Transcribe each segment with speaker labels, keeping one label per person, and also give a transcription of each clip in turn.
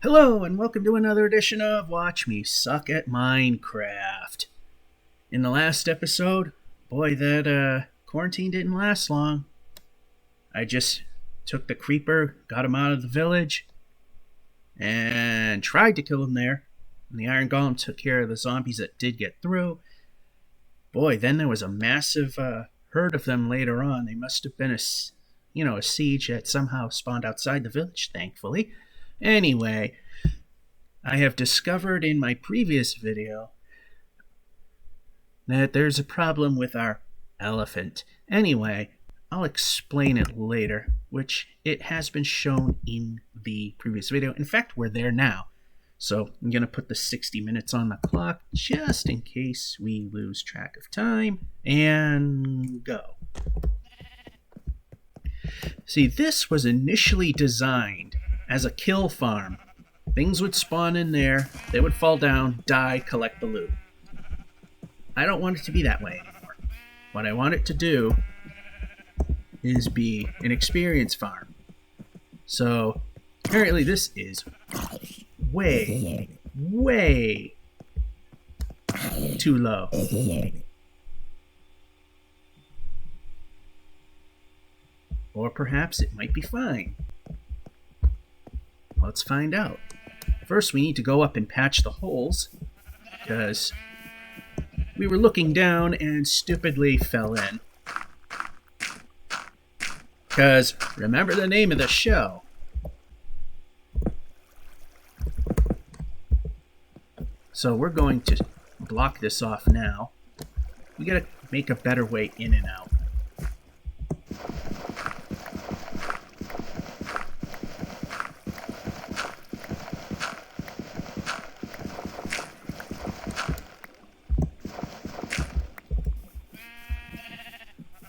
Speaker 1: Hello, and welcome to another edition of Watch Me Suck at Minecraft. In the last episode, boy, that quarantine didn't last long. I just took the creeper, got him out of the village, and tried to kill him there. And the iron golem took care of the zombies that did get through. Boy, then there was a massive herd of them later on. They must have been a siege that somehow spawned outside the village, thankfully. Anyway, I have discovered in my previous video that there's a problem with our elephant. Anyway, I'll explain it later, which it has been shown in the previous video. In fact, we're there now. So I'm going to put the 60 minutes on the clock just in case we lose track of time. And go. See, this was initially designed as a kill farm. Things would spawn in there, they would fall down, die, collect the loot. I don't want it to be that way anymore. What I want it to do is be an experience farm. So, apparently this is way too low. Or perhaps it might be fine. Let's find out. First, we need to go up and patch the holes, because we were looking down and stupidly fell in. Because, remember the name of the show. So we're going to block this off now. We gotta make a better way in and out.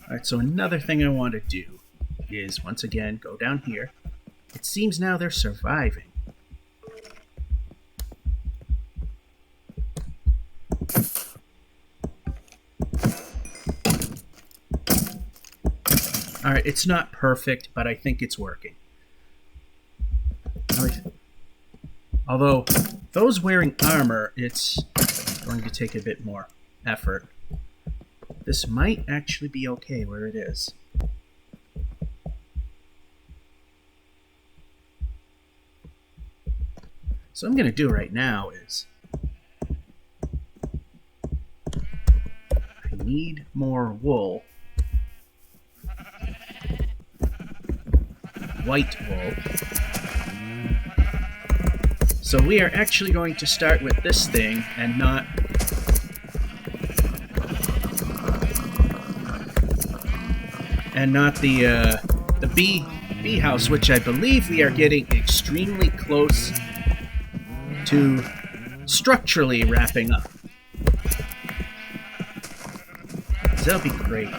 Speaker 1: Alright, so another thing I want to do is, once again, go down here. It seems now they're surviving. Alright, it's not perfect, but I think it's working. Although, those wearing armor, it's going to take a bit more effort. This might actually be okay where it is. So what I'm going to do right now is I need more wool. White wool. So we are actually going to start with this thing and not the bee house, which I believe we are getting extremely close to structurally wrapping up. That'll be great.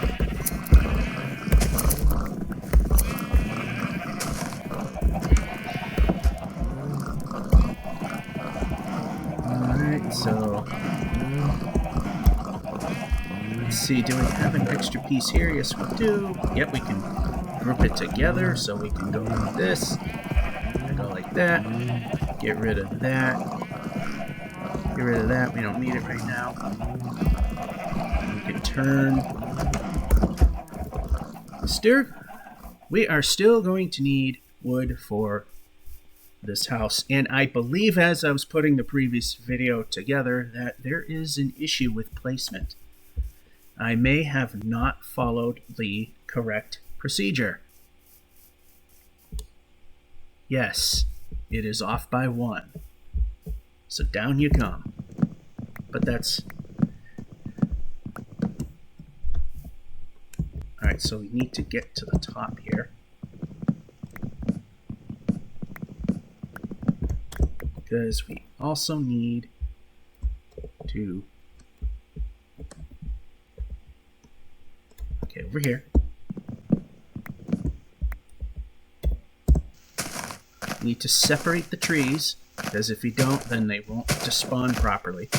Speaker 1: Alright, so let's see, do we have an extra piece here? Yes, we do. Yep, we can group it together, so we can go like this, go like that, get rid of that, get rid of that, we don't need it right now. We can turn. We are still going to need wood for this house, and I believe as I was putting the previous video together that there is an issue with placement. I may have not followed the correct procedure. Yes, it is off by 1. So down you come. But that's... Alright, so we need to get to the top here. Because we also need to... Okay, over here. We need to separate the trees, because if you don't, then they won't despawn properly.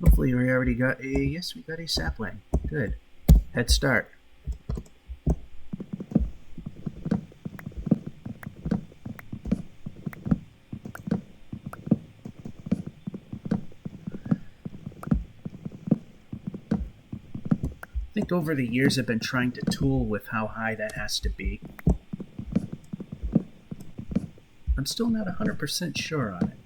Speaker 1: Hopefully we already got a... Yes, we got a sapling. Good. Head start. think over the years I've been trying to tool with how high that has to be. I'm still not 100% sure on it.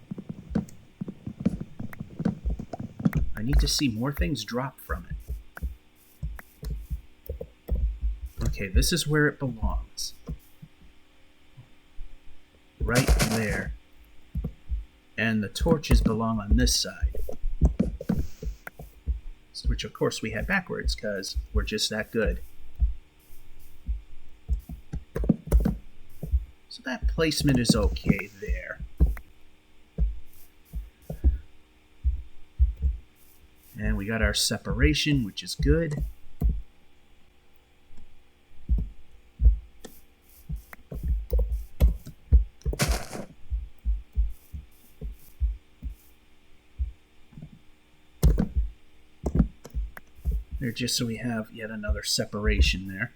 Speaker 1: I need to see more things drop from it. Okay, this is where it belongs. Right there. And the torches belong on this side. Which of course we had backwards because we're just that good. So that placement is okay there. And we got our separation, which is good. There, just so we have yet another separation there.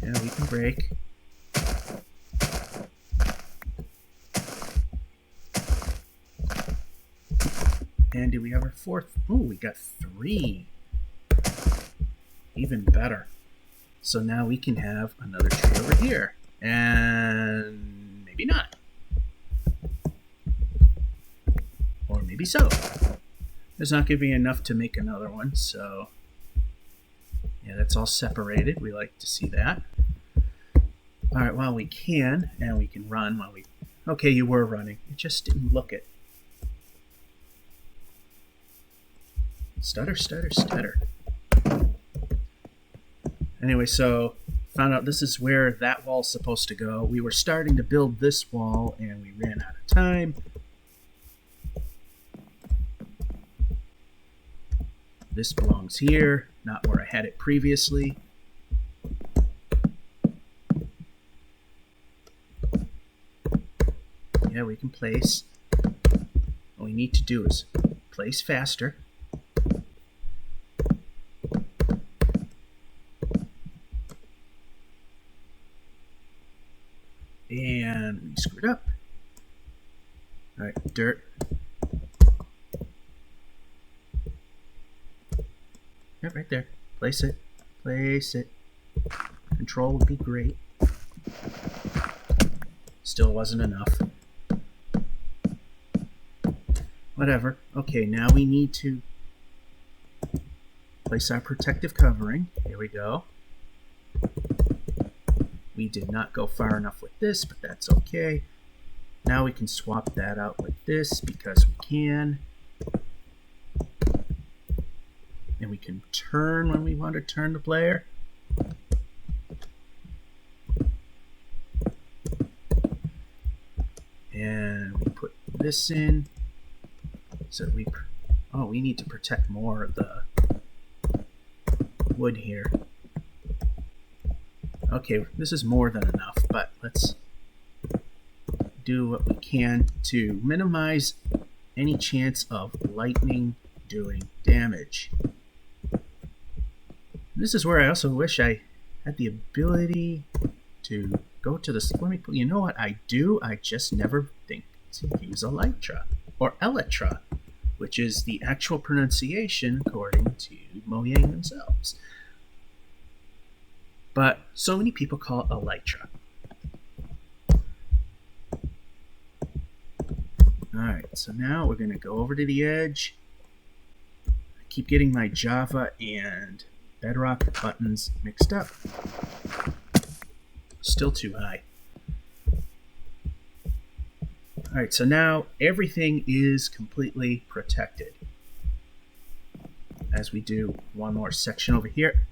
Speaker 1: Yeah, we can break. And do we have our fourth? Oh, we got 3. Even better. So now we can have another tree over here. And maybe not. Or maybe so. There's not going to be enough to make another one, so yeah, that's all separated. We like to see that. All right, while we can, and we can run while we... Okay, you were running. You just didn't look it. Stutter, stutter, stutter. Anyway, so found out this is where that wall's supposed to go. We were starting to build this wall, and we ran out of time. This belongs here, not where I had it previously. Yeah, we can place. All we need to do is place faster. And we screwed up. All right, dirt. Yeah, right there. Place it. Place it. Control would be great. Still wasn't enough. Whatever. Okay, now we need to place our protective covering. Here we go. We did not go far enough with this, but that's okay. Now we can swap that out with this because we can. And we can turn when we want to turn the player. And we put this in so that we need to protect more of the wood here. Okay, this is more than enough, but let's do what we can to minimize any chance of lightning doing damage. This is where I also wish I had the ability to go to the... You know what I do? I just never think to use Elytra, or Elytra, which is the actual pronunciation according to Mojang themselves. But so many people call it Elytra. Alright, so now we're going to go over to the edge. I keep getting my Java and Bedrock buttons mixed up. Still too high. Alright, so now everything is completely protected. As we do one more section over here.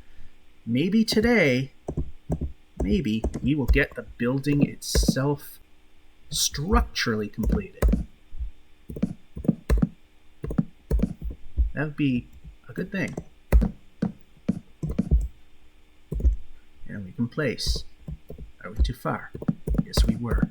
Speaker 1: Maybe today, maybe we will get the building itself structurally completed. That would be a good thing. And we can place. Are we too far? Yes, we were.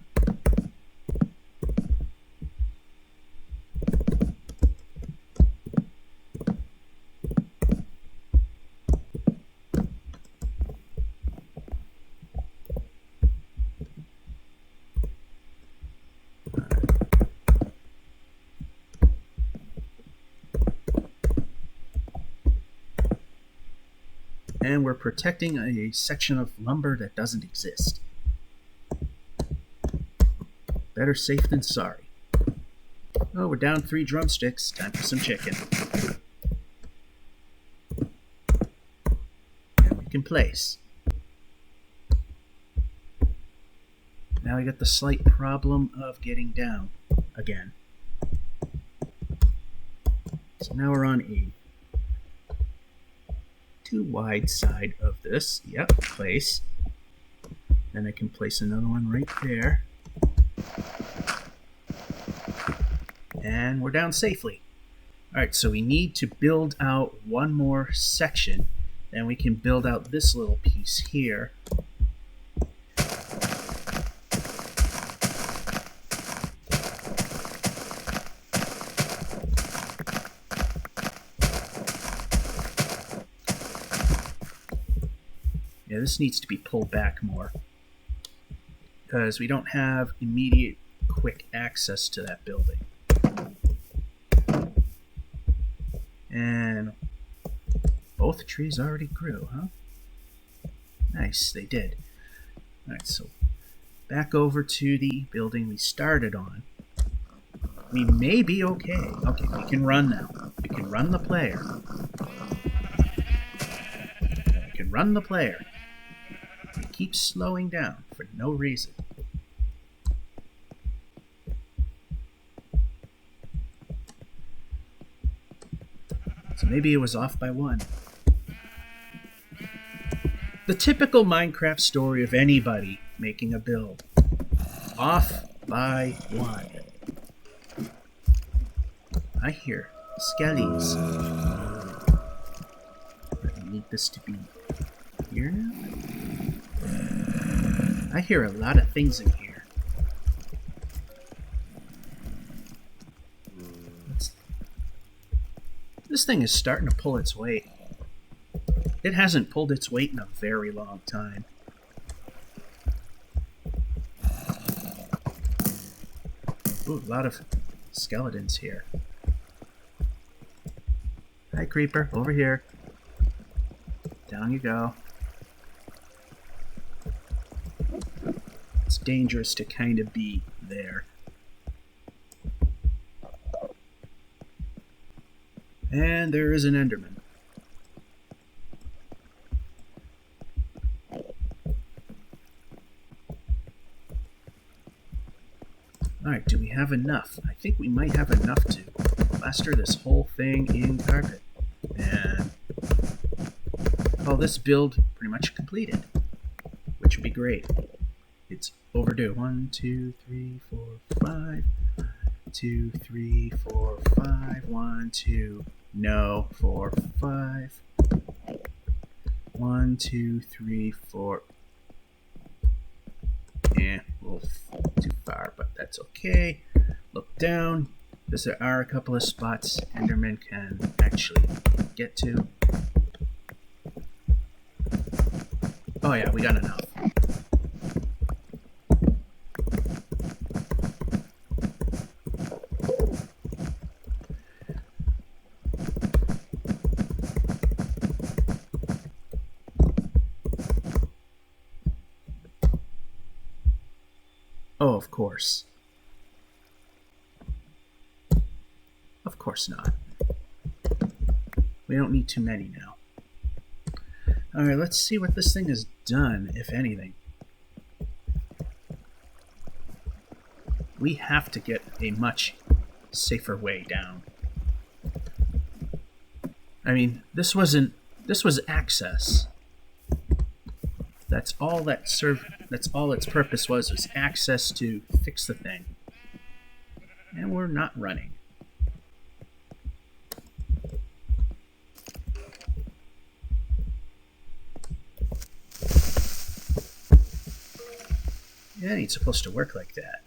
Speaker 1: And we're protecting a section of lumber that doesn't exist. Better safe than sorry. Oh, we're down 3 drumsticks. Time for some chicken. And we can place. Now we got the slight problem of getting down again. So now we're on a too wide side of this. Yep, place. Then I can place another one right there. And we're down safely. Alright, so we need to build out one more section. Then we can build out this little piece here. Yeah, this needs to be pulled back more because we don't have immediate quick access to that building. And both trees already grew, huh? Nice, they did. Alright, so back over to the building we started on. We may be okay. Okay, we can run now. We can run the player. We can run the player. It keeps slowing down for no reason. So maybe it was off by 1. The typical Minecraft story of anybody making a build. Off by 1. I hear skellies. I need this to be here now. I hear a lot of things in here. This thing is starting to pull its weight. It hasn't pulled its weight in a very long time. Ooh, a lot of skeletons here. Hi, creeper. Over here. Down you go. It's dangerous to kind of be there. And there is an Enderman. Alright, do we have enough? I think we might have enough to plaster this whole thing in carpet. And call this build pretty much completed, which would be great. It's overdue. 1, 2, 3, 4, 5. 2, 3, 4, 5. 1, 2. No. 4, 5. 1, 2, 3, 4. Yeah, a little too far, but that's okay. Look down. There are a couple of spots Enderman can actually get to. Oh yeah, we got enough. Oh, of course. Of course not. We don't need too many now. Alright, let's see what this thing has done, if anything. We have to get a much safer way down. I mean, this was access. That's all its purpose was access to fix the thing. And we're not running. Yeah, it ain't supposed to work like that.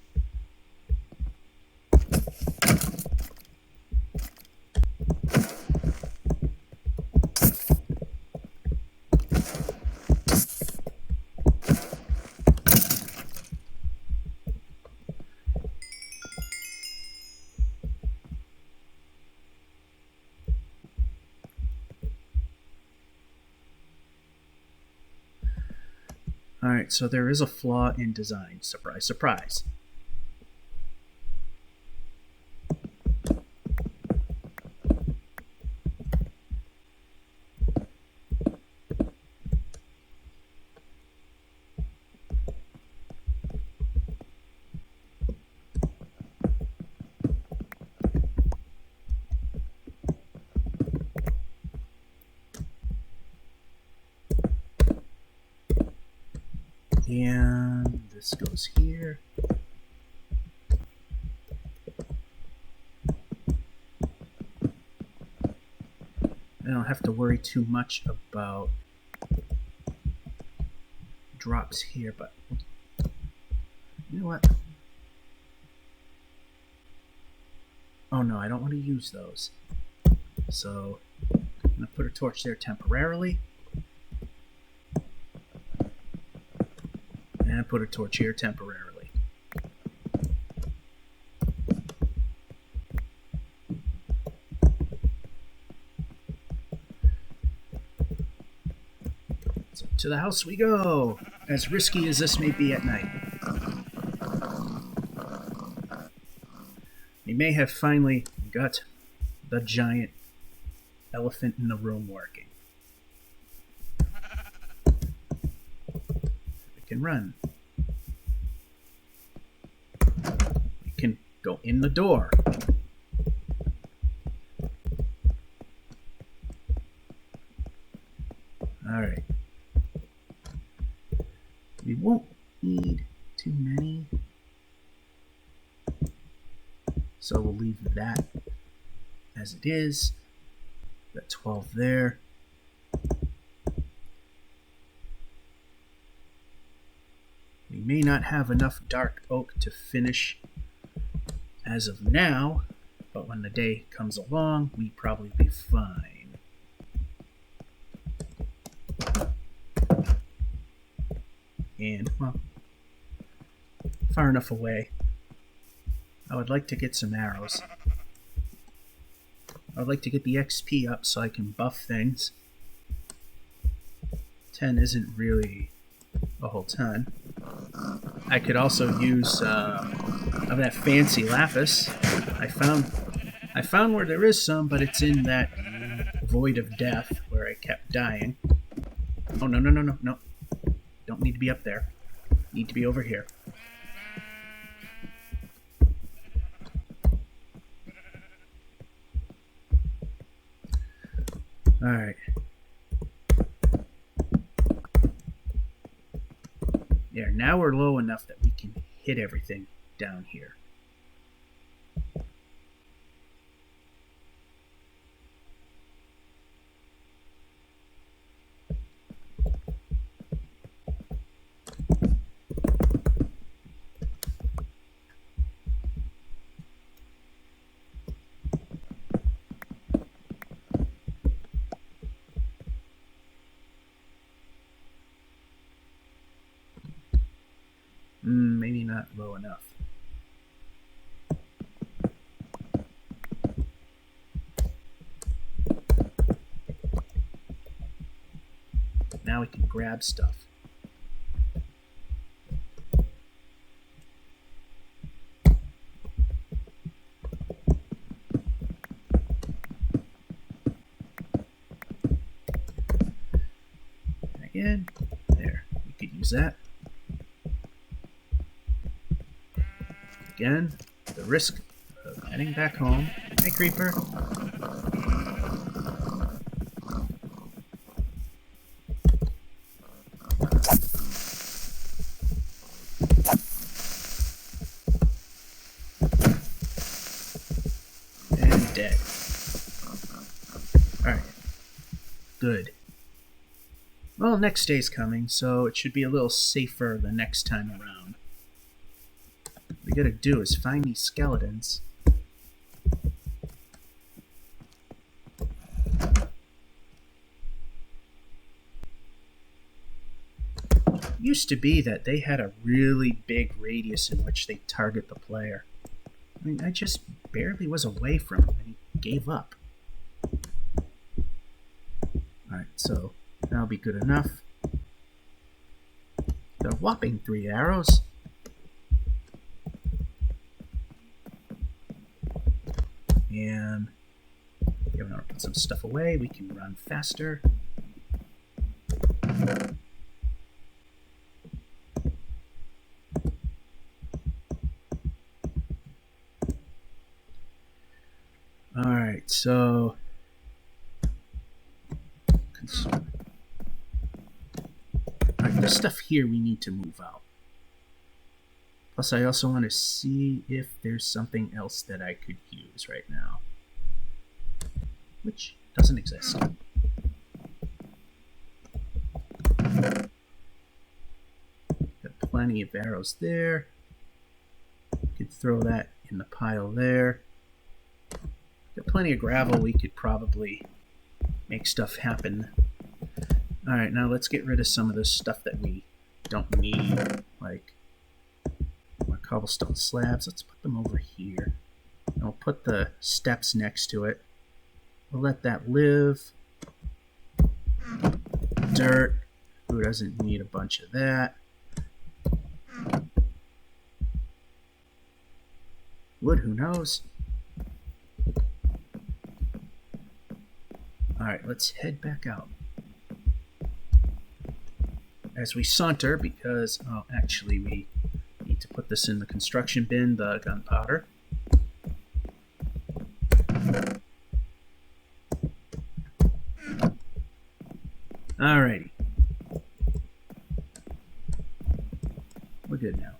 Speaker 1: Alright, so there is a flaw in design. Surprise, surprise. And this goes here. I don't have to worry too much about drops here, but you know what? Oh no, I don't want to use those. So I'm going to put a torch there temporarily. And put a torch here temporarily. So to the house we go, as risky as this may be at night. We may have finally got the giant elephant in the room working. We can run. We can go in the door. Alright. We won't need too many. So we'll leave that as it is. Got 12 there. We may not have enough dark oak to finish as of now, but when the day comes along, we probably be fine. And, well, far enough away. I would like to get some arrows. I would like to get the XP up so I can buff things. 10 isn't really a whole ton. I could also use of that fancy lapis. I found where there is some, but it's in that void of death where I kept dying. Oh, no. Don't need to be up there. Need to be over here. Alright. Yeah, now we're low enough that we can hit everything down here. Maybe not low enough. Now we can grab stuff. Again, there, we could use that. Again, the risk of heading back home. Hey, creeper. And dead. Alright. Good. Well, next day's coming, so it should be a little safer the next time around. What we gotta do is find these skeletons. Used to be that they had a really big radius in which they target the player. I mean, I just barely was away from him and he gave up. Alright, so that'll be good enough. a whopping 3 arrows. And if we want to put some stuff away, we can run faster. Alright, so alright, this stuff here we need to move out. Plus I also want to see if there's something else that I could use right now, which doesn't exist. Got plenty of arrows there. Could throw that in the pile there. Got plenty of gravel. We could probably make stuff happen. Alright, now let's get rid of some of this stuff that we don't need, like more cobblestone slabs. Let's put them over here. And we'll put the steps next to it. We'll let that live. Dirt. Who doesn't need a bunch of that? Wood, who knows? Alright, let's head back out. As we saunter, because, oh, actually we need to put this in the construction bin, the gunpowder. Alrighty. We're good now.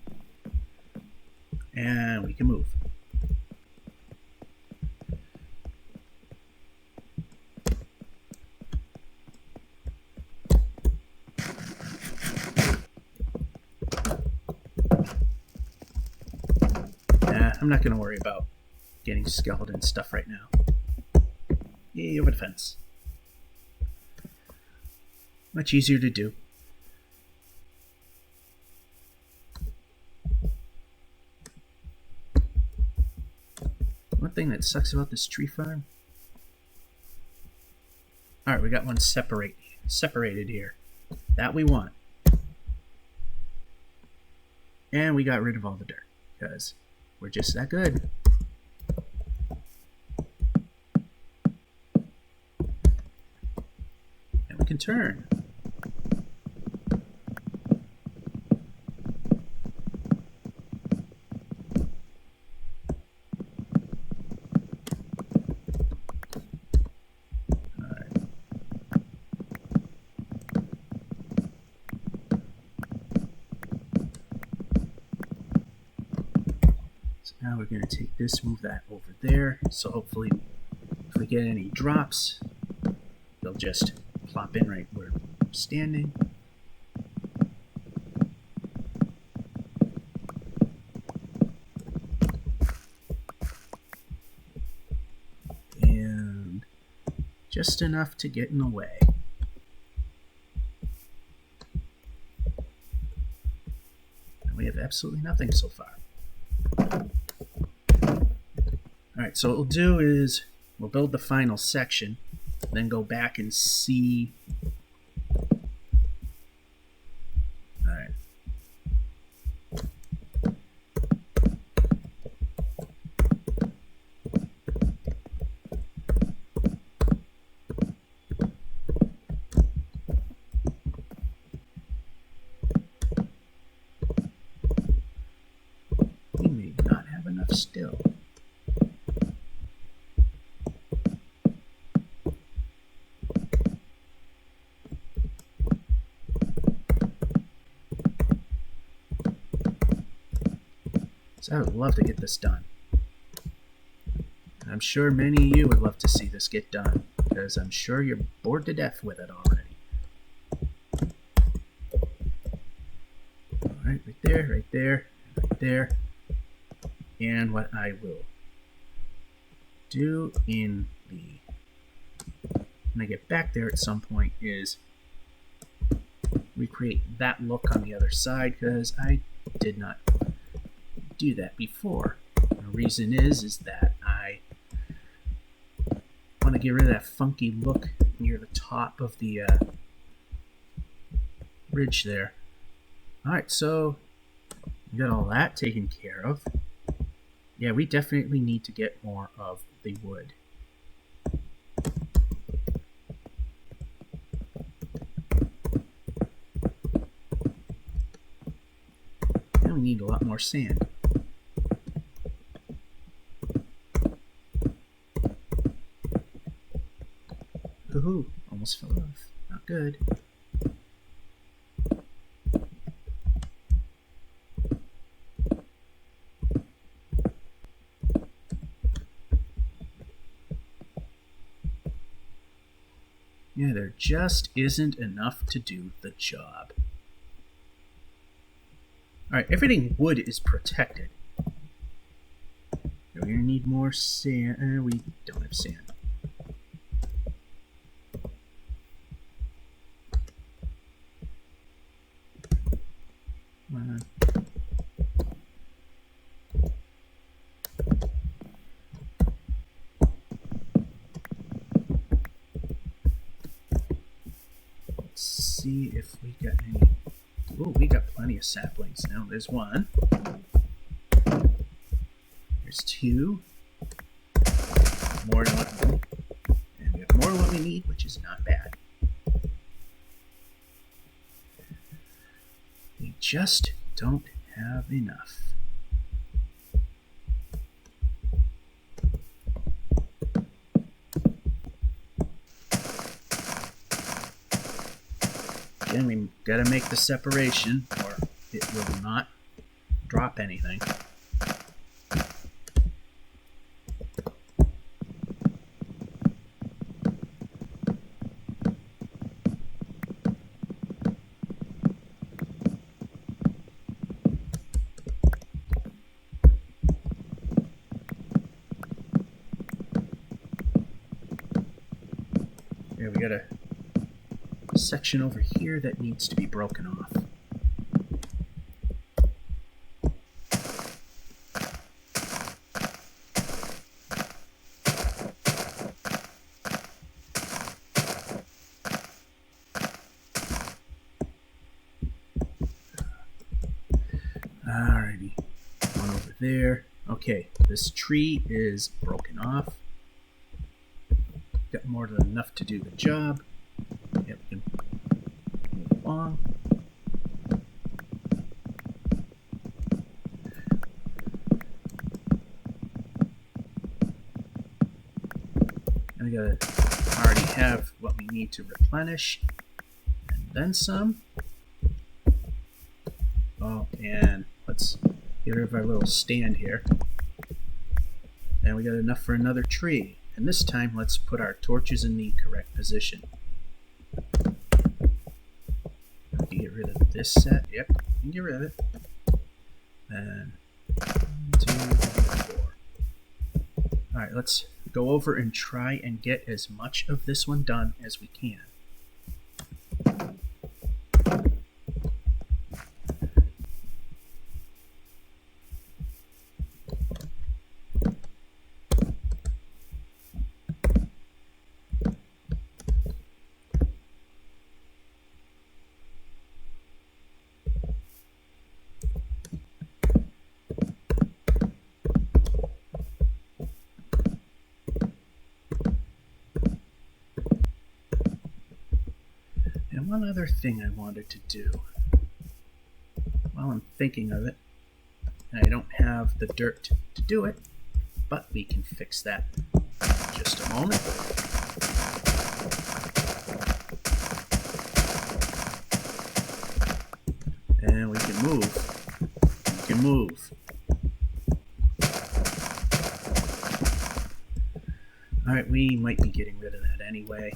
Speaker 1: And we can move. I'm not going to worry about getting skeleton stuff right now. Yay, over the fence. Much easier to do. One thing that sucks about this tree farm. Alright, we got one separated here. That we want. And we got rid of all the dirt, because we're just that good. And we can turn. Now we're going to take this, move that over there, so hopefully if we get any drops, they'll just plop in right where we're standing. And just enough to get in the way. And we have absolutely nothing so far. Alright, so what we'll do is we'll build the final section, then go back and see. Alright. We may not have enough still. So I would love to get this done. And I'm sure many of you would love to see this get done, because I'm sure you're bored to death with it already. Alright, right there, right there, right there. And what I will do in when I get back there at some point is recreate that look on the other side, because I did not do that before. The reason is that I want to get rid of that funky look near the top of the ridge there. Alright, so we got all that taken care of. Yeah, we definitely need to get more of the wood. And we need a lot more sand. Woohoo! Almost fell off. Not good. Yeah, there just isn't enough to do the job. Alright, everything wood is protected. We're gonna need more sand. We don't have sand. Let's see if we got any. Oh, we got plenty of saplings now. There's one. There's two. More than what, and we have more than what we need, which is not bad. We just don't have enough. Again, we gotta make the separation or it will not drop anything. There, we got a section over here that needs to be broken off. Alrighty, one over there. Okay, this tree is broken off. Got more than enough to do the job. Yep, we can move along. And we gotta already have what we need to replenish, and then some. Oh, and let's get rid of our little stand here. And we got enough for another tree. And this time, let's put our torches in the correct position. We can get rid of this set. Yep, we can get rid of it. And 1, 2, 3, 4. Alright, let's go over and try and get as much of this one done as we can. And one other thing I wanted to do, while I'm thinking of it, and I don't have the dirt to do it, but we can fix that in just a moment. And we can move. We can move. Alright, we might be getting rid of that anyway.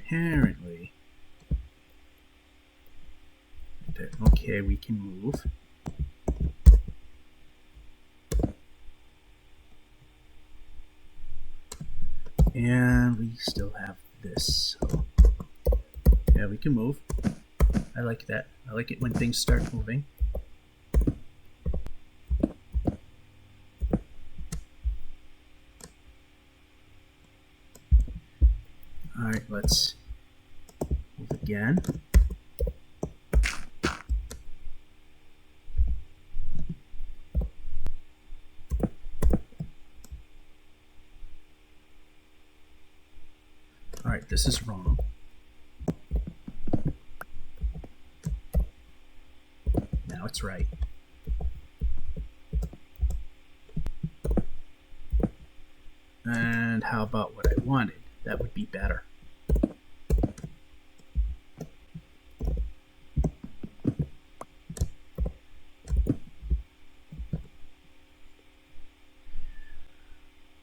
Speaker 1: apparently... Okay, we can move. And we still have this. So yeah, we can move. I like that. I like it when things start moving. Alright, let's move again. Alright, this is wrong. Now it's right. And how about what I wanted? That would be better.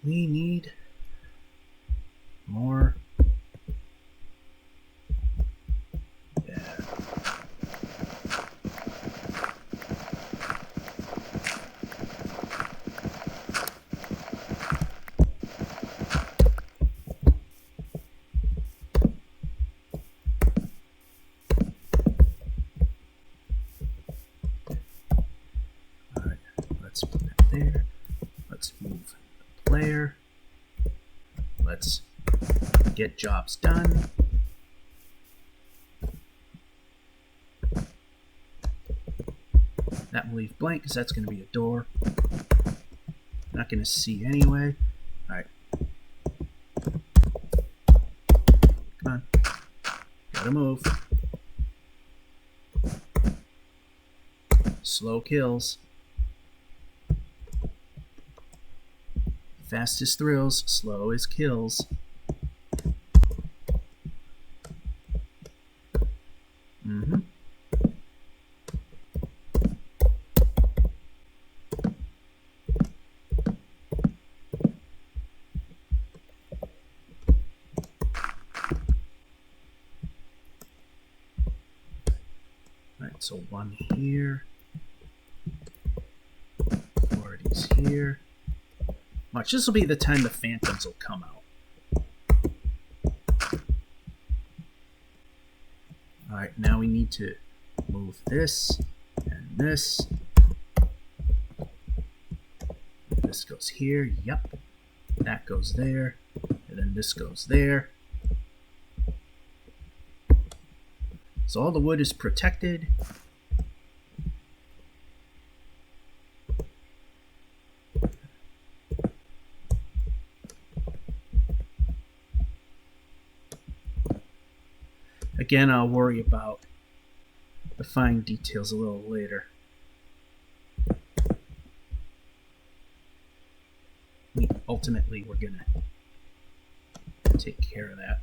Speaker 1: We need more. Yeah. All right, let's put that there. Let's move the player. Let's get jobs done. That will leave blank because that's going to be a door. Not going to see anyway. Alright. Come on. Gotta move. Slow kills. Fast as thrills, slow as kills. Alright, so one here. 4 of these here. Watch, this will be the time the phantoms will come out. Alright, now we need to move this and this. This goes here, yep. That goes there, and then this goes there. So all the wood is protected. Again, I'll worry about the fine details a little later. Ultimately, we're going to take care of that.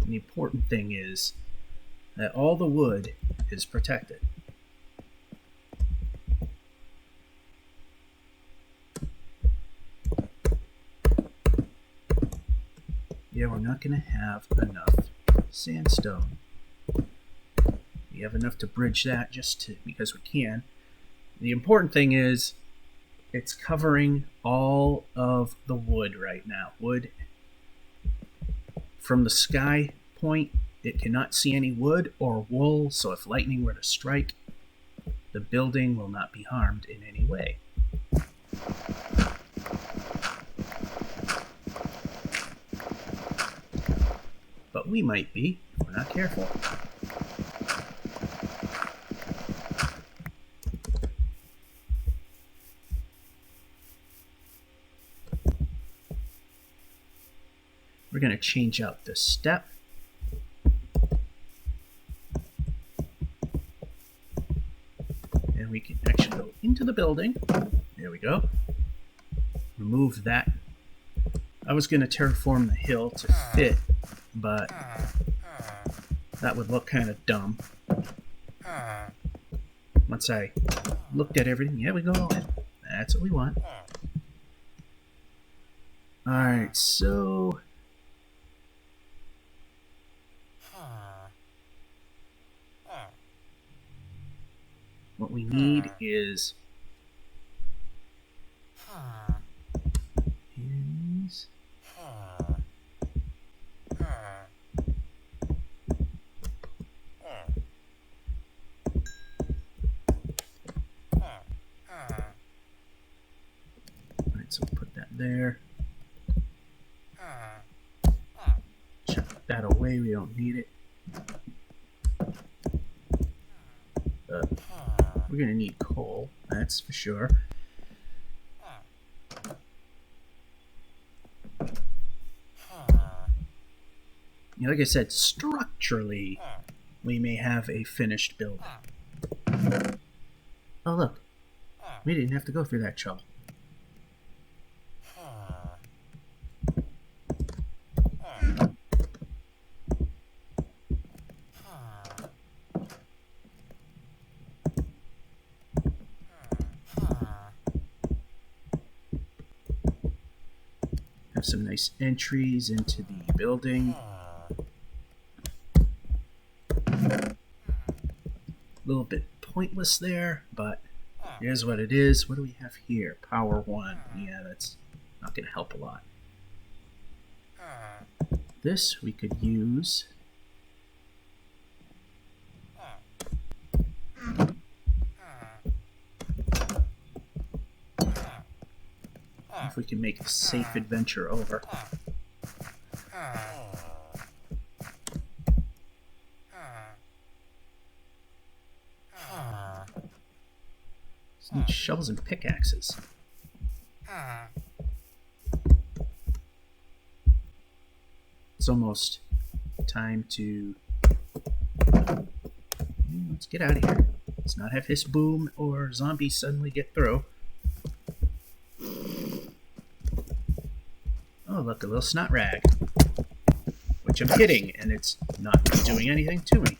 Speaker 1: The important thing is that all the wood is protected. Yeah, we're not going to have enough sandstone. We have enough to bridge that because we can. The important thing is it's covering all of the wood right now. Wood from the sky point, it cannot see any wood or wool, so if lightning were to strike, the building will not be harmed in any way. But we might be if we're not careful. We're going to change out this step. And we can actually go into the building. There we go. Remove that. I was going to terraform the hill to fit, but that would look kind of dumb. Once I looked at everything, yeah, we go. That's what we want. Alright, so what we need is alright, so put that there. Chuck that away, we don't need it. We're gonna need coal, that's for sure. You know, like I said, structurally, we may have a finished building. Oh look, we didn't have to go through that trouble. Have some nice entries into the building. A little bit pointless there, but here's what it is. What do we have here? Power 1. Yeah, that's not going to help a lot. This we could use. If we can make a safe adventure over. Just need shovels and pickaxes. It's almost time to... Let's get out of here. Let's not have hiss boom or zombies suddenly get through. Oh, look, a little snot rag. Which I'm hitting, and it's not doing anything to me.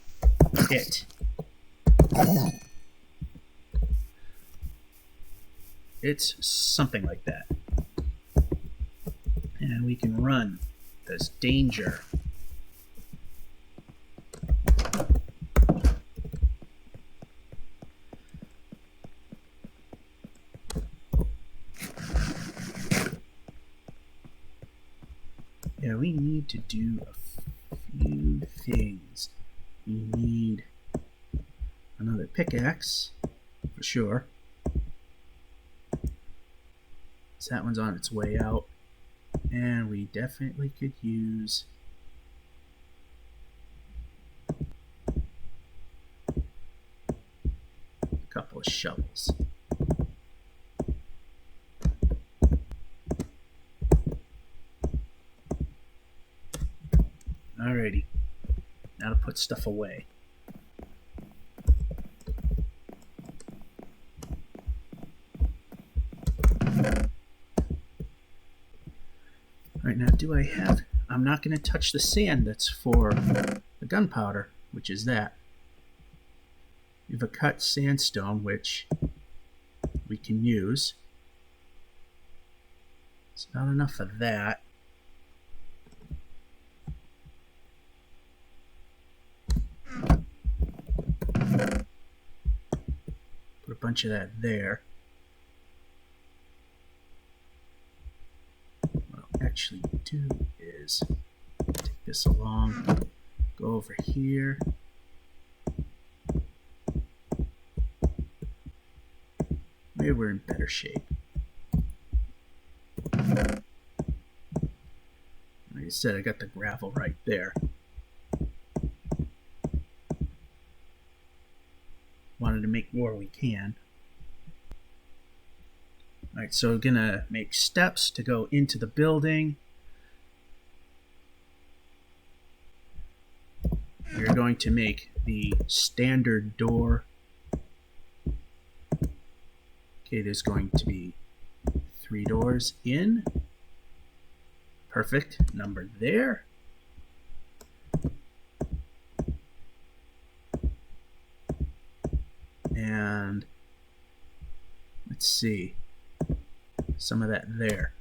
Speaker 1: Hit. It's something like that. And we can run. There's danger. Yeah, we need to do a few things. We need another pickaxe, for sure. So that one's on its way out. And we definitely could use a couple of shovels. Alrighty, now to put stuff away. Alright, now do I have... I'm not going to touch the sand that's for the gunpowder, which is that. We have a cut sandstone, which we can use. It's not enough of that. Put a bunch of that there. What I'll actually do is take this along, go over here. Maybe we're in better shape. Like I said, I got the gravel right there. Wanted to make more we can. Alright, so we're gonna make steps to go into the building. We're going to make the standard door. Okay, there's going to be 3 doors in. Perfect. Number there. And let's see. Some of that there.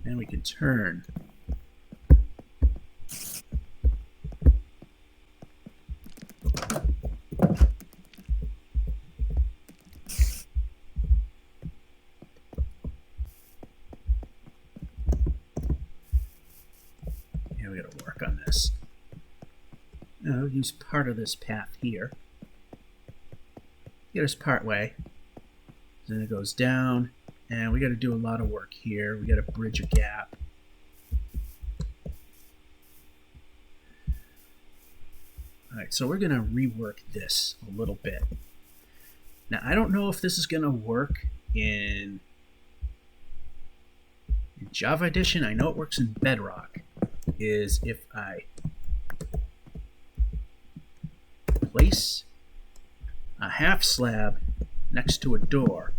Speaker 1: And we can turn. Yeah, we gotta work on this. I'll use part of this path here. Get us part way. Then it goes down, and we got to do a lot of work here. We got to bridge a gap. All right, so we're going to rework this a little bit. Now, I don't know if this is going to work in Java Edition. I know it works in Bedrock. Is if I place a half slab next to a door.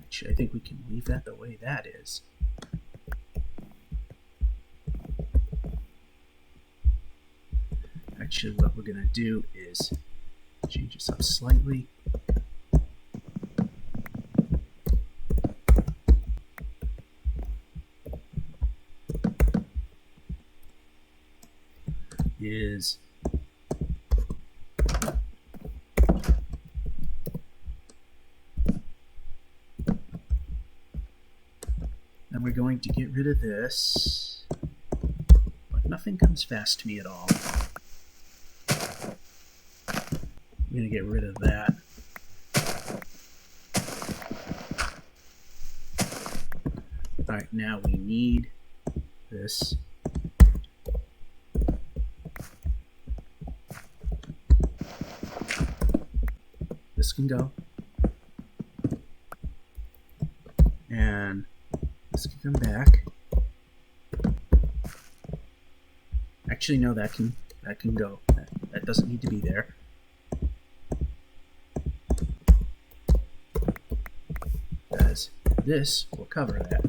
Speaker 1: Actually, I think we can leave that the way that is. Actually, what we're going to do is change this up slightly. Is then we're going to get rid of this, but nothing comes fast to me at all. I'm going to get rid of that. Alright, now we need this. This can go. And this can come back. Actually, no, that can go. That doesn't need to be there. Because this will cover that.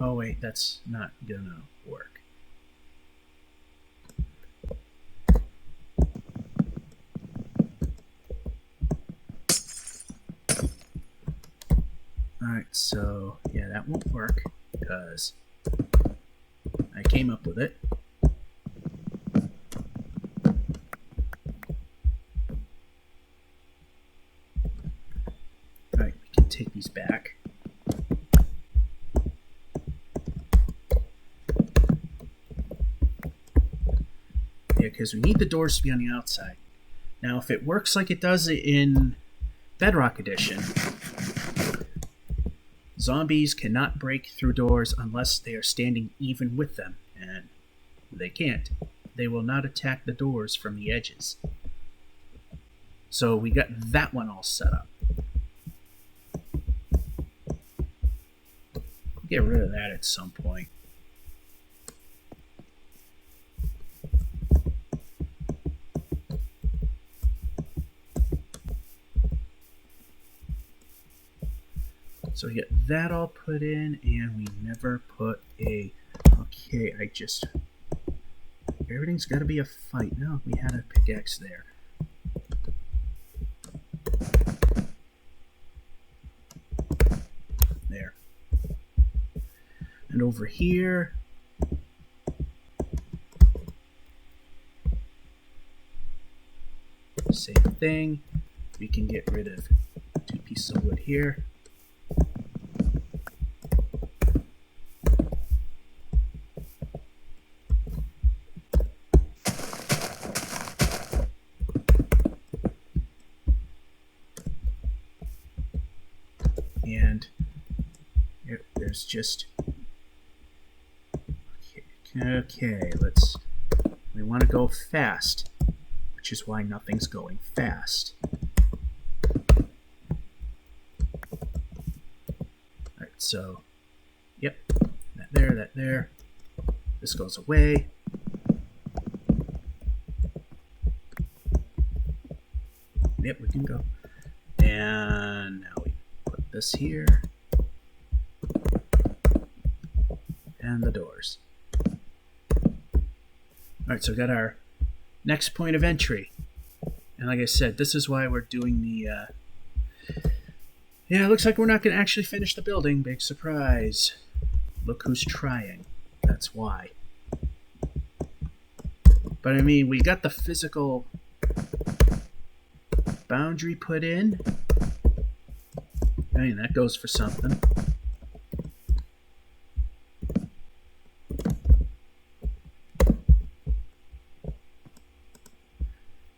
Speaker 1: Oh wait, that's not gonna work. Alright, so yeah, that won't work because I came up with it. Alright, we can take these back. Because we need the doors to be on the outside. Now, if it works like it does in Bedrock Edition, zombies cannot break through doors unless they are standing even with them, and they can't. They will not attack the doors from the edges. So we got that one all set up. Get rid of that at some point. So we get that all put in, and we never put a... Okay, everything's got to be a fight. No, we had a pickaxe there. There. And over here... Same thing. We can get rid of 2 pieces of wood here. And there's just okay, we want to go fast, which is why nothing's going fast. Alright, so yep, that there, this goes away. Yep, we can go. And now we put this here. And the doors. Alright, so we got our next point of entry. And like I said, this is why we're doing the... Yeah, it looks like we're not going to actually finish the building. Big surprise. Look who's trying. That's why. But I mean, we got the physical boundary put in. I mean, that goes for something.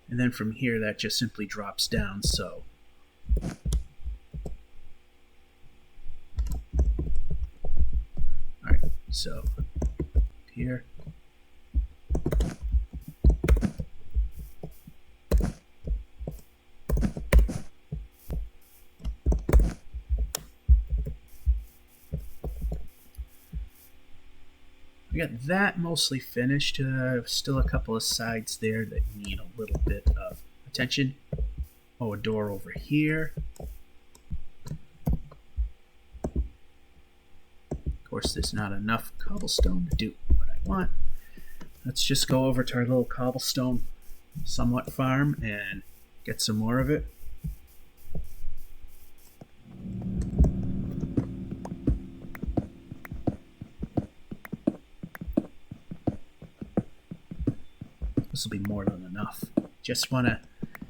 Speaker 1: And then from here, that just simply drops down, so. Alright, so here. We got that mostly finished. Still a couple of sides there that need a little bit of attention. Oh, a door over here. Of course, there's not enough cobblestone to do what I want. Let's just go over to our little cobblestone somewhat farm and get some more of it. This will be more than enough. Just want to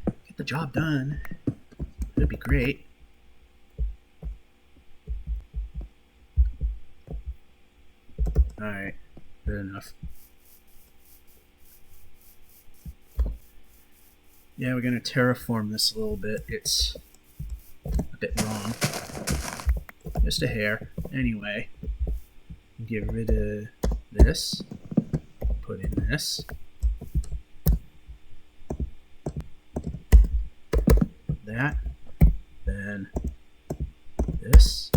Speaker 1: get the job done. It'd be great. Alright, good enough. Yeah, we're going to terraform this a little bit. It's a bit wrong. Just a hair. Anyway, get rid of this. Put in this. That, then this.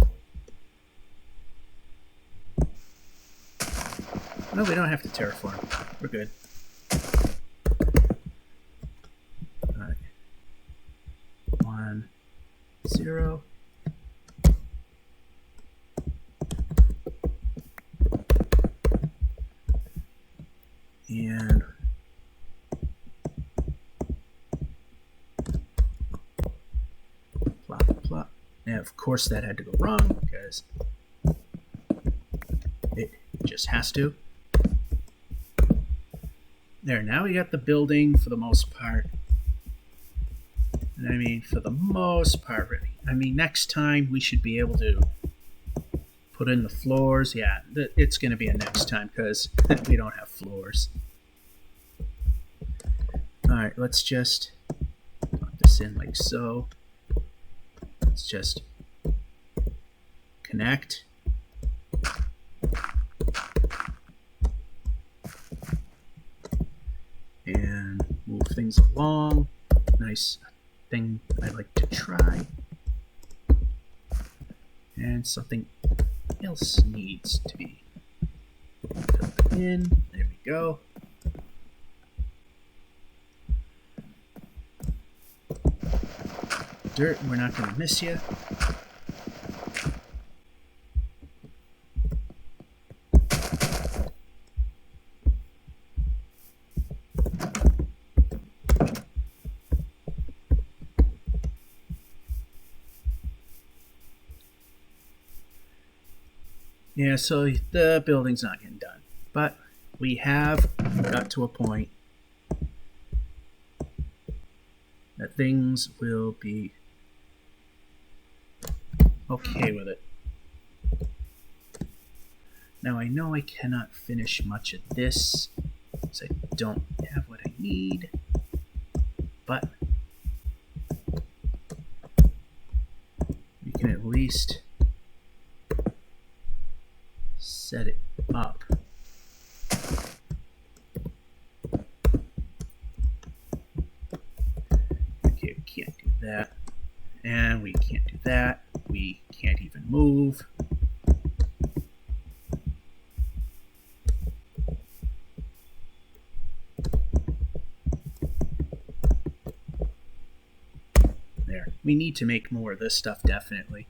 Speaker 1: No, we don't have to terraform. We're good. Alright. 1, 0. And plop. Now, of course, that had to go wrong because it just has to. There, now we got the building for the most part. And I mean, for the most part, really. I mean, next time we should be able to put in the floors. Yeah, it's going to be a next time because we don't have floors. Alright, let's just put this in like so. Let's just connect. And move things along. Nice thing I like to try. And something else needs to be put in. There we go. Dirt, we're not going to miss you. Yeah, so the building's not getting done. But we have got to a point that things will be okay with it. Now I know I cannot finish much of this because I don't have what I need, but we can at least set it up. Okay, we can't do that. And we can't do that. We can't even move. We need to make more of this stuff, definitely.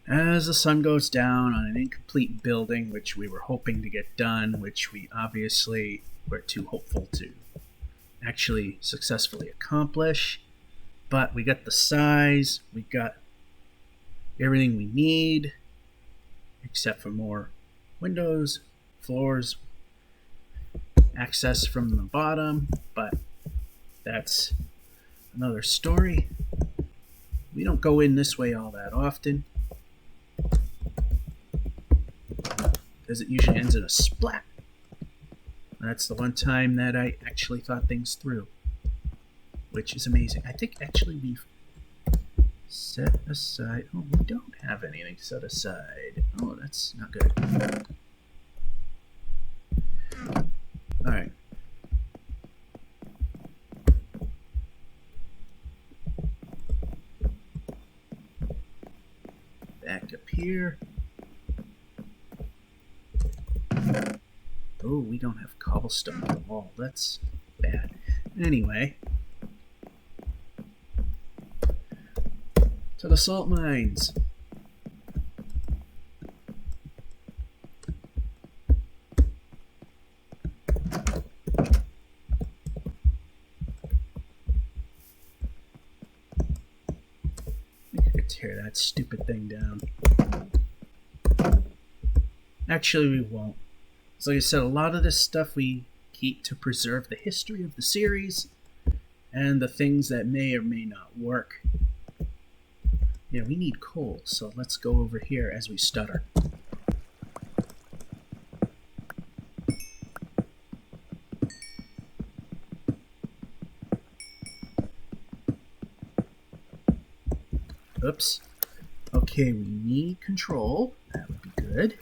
Speaker 1: As the sun goes down on an incomplete building, which we were hoping to get done, which we obviously were too hopeful to actually successfully accomplish, but we got the size, we got everything we need, except for more windows, floors, access from the bottom, but that's another story. We don't go in this way all that often, because it usually ends in a splat. That's the one time that I actually thought things through, which is amazing. I think actually we've set aside... Oh, we don't have anything set aside. Oh, that's not good. Alright. Back up here. Oh, we don't have cobblestone at all. That's bad. Anyway. To the salt mines. I think I could tear that stupid thing down. Actually, we won't. So like I said, a lot of this stuff we keep to preserve the history of the series and the things that may or may not work. Yeah, we need coal, so let's go over here as we stutter. Oops. Okay, we need control. That would be good.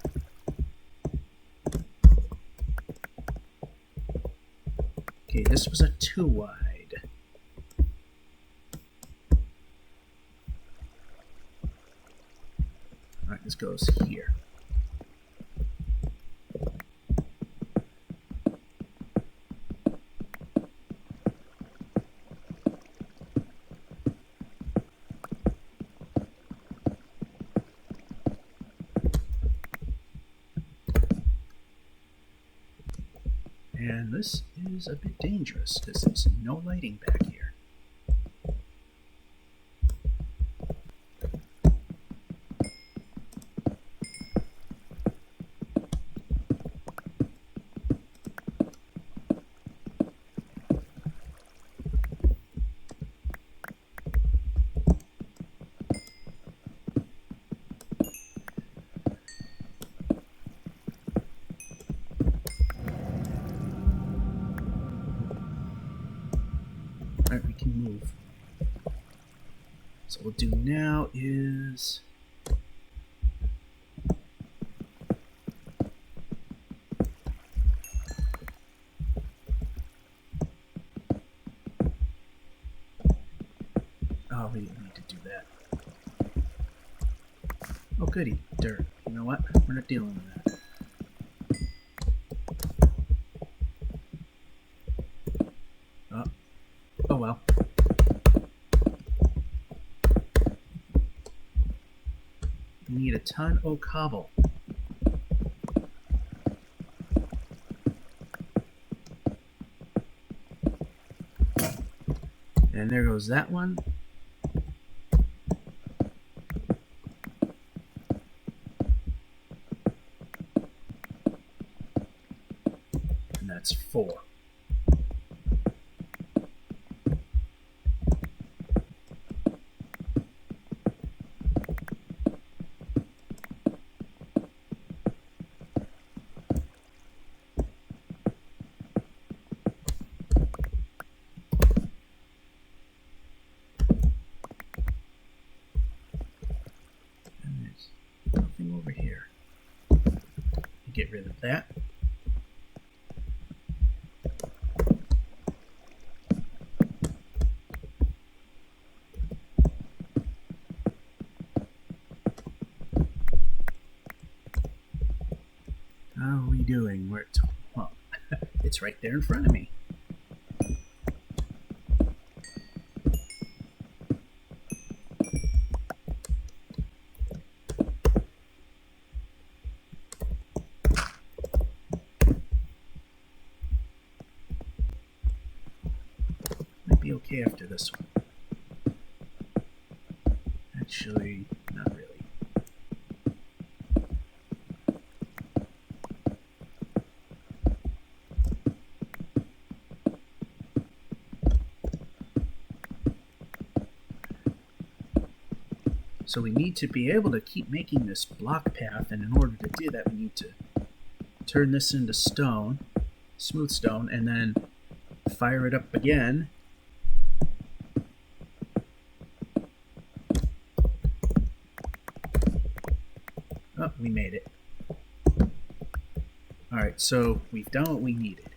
Speaker 1: Okay, this was a 2 wide. Alright, this goes here. And this is a bit dangerous because there's no lighting back here. Alright, we can move. So what we'll do now is... Oh, we didn't need to do that. Oh goody, dirt. You know what? We're not dealing with that. Oh well. We need a ton of cobble. And there goes that one. And that's 4. Nothing over here. Get rid of that. How are we doing? Well, it's right there in front of me. okay after this one. Actually, not really. So we need to be able to keep making this block path, and in order to do that, we need to turn this into stone, smooth stone, and then fire it up again. Oh, we made it. Alright, so we've done what we needed.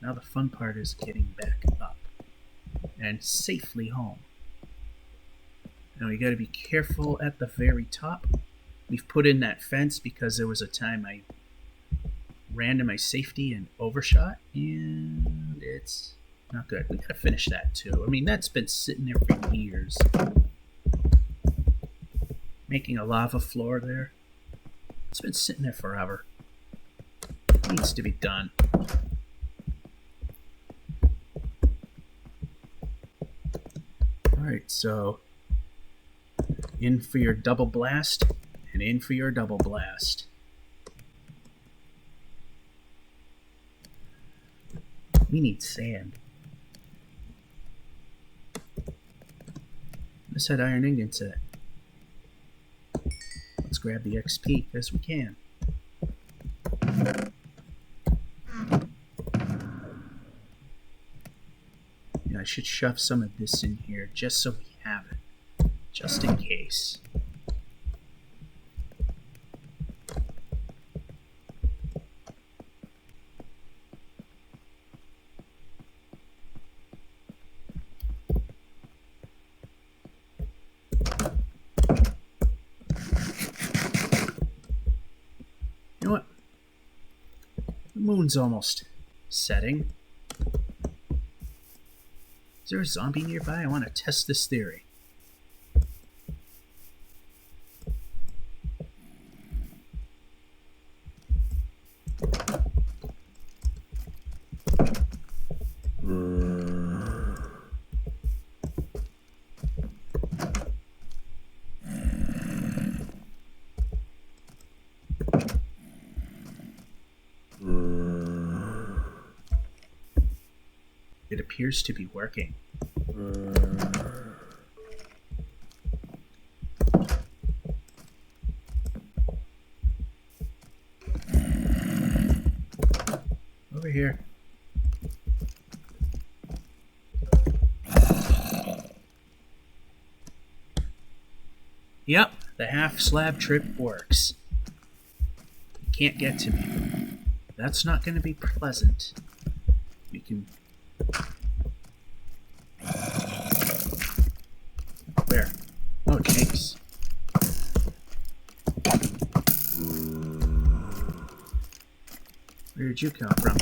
Speaker 1: Now the fun part is getting back up and safely home. Now we gotta be careful at the very top. We've put in that fence because there was a time I ran to my safety and overshot, and it's not good. We gotta finish that too. I mean, that's been sitting there for years. Making a lava floor there. It's been sitting there forever. It needs to be done. Alright, so in for your double blast, and in for your double blast. We need sand. This had iron ingots in it. Let's grab the XP as we can. Yeah, I should shove some of this in here just so we have it. Just in case. You know what? The moon's almost setting. Is there a zombie nearby? I want to test this theory. It appears to be working. Over here. Yep, the half-slab trip works. You can't get to me. That's not going to be pleasant. We can... Where? Oh, jinx. Where did you come from?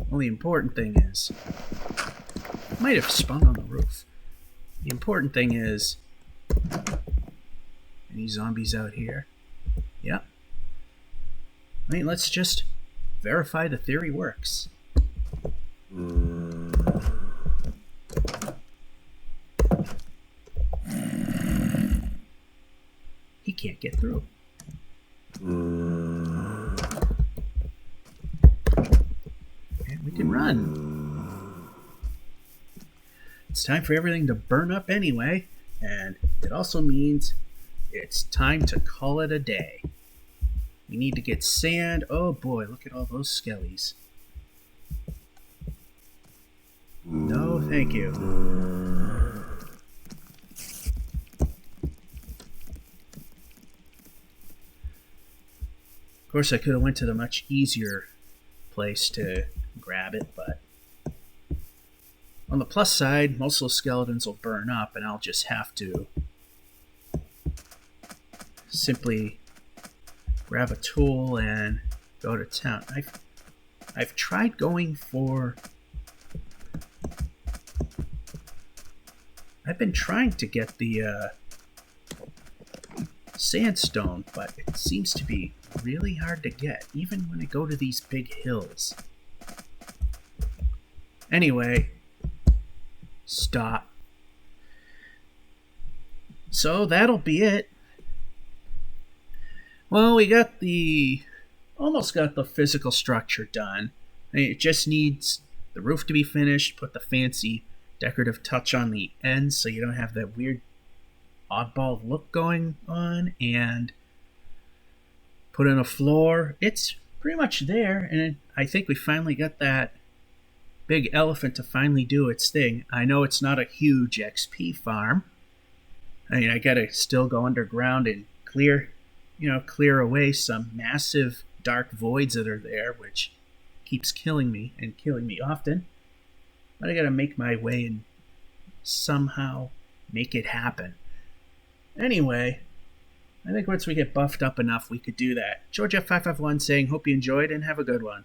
Speaker 1: Well, the important thing is... I might have spawned on the roof. The important thing is... Any zombies out here? Yep. I mean, let's just verify the theory works. He can't get through. And we can run. It's time for everything to burn up anyway, and it also means it's time to call it a day. We need to get sand. Oh boy, look at all those skellies. No, thank you. Of course, I could have went to the much easier place to grab it, but on the plus side, most of those skeletons will burn up, and I'll just have to simply grab a tool and go to town. I've tried going for... I've been trying to get the sandstone, but it seems to be really hard to get, even when I go to these big hills. Anyway, stop. So that'll be it. Well, we almost got the physical structure done. It just needs the roof to be finished, put the fancy decorative touch on the ends so you don't have that weird oddball look going on, and put in a floor. It's pretty much there, and I think we finally got that big elephant to finally do its thing. I know it's not a huge XP farm. I mean, I gotta still go underground and clear away some massive dark voids that are there, which keeps killing me and killing me often. But I gotta make my way and somehow make it happen. Anyway, I think once we get buffed up enough, we could do that. Georgia551 saying, hope you enjoyed and have a good one.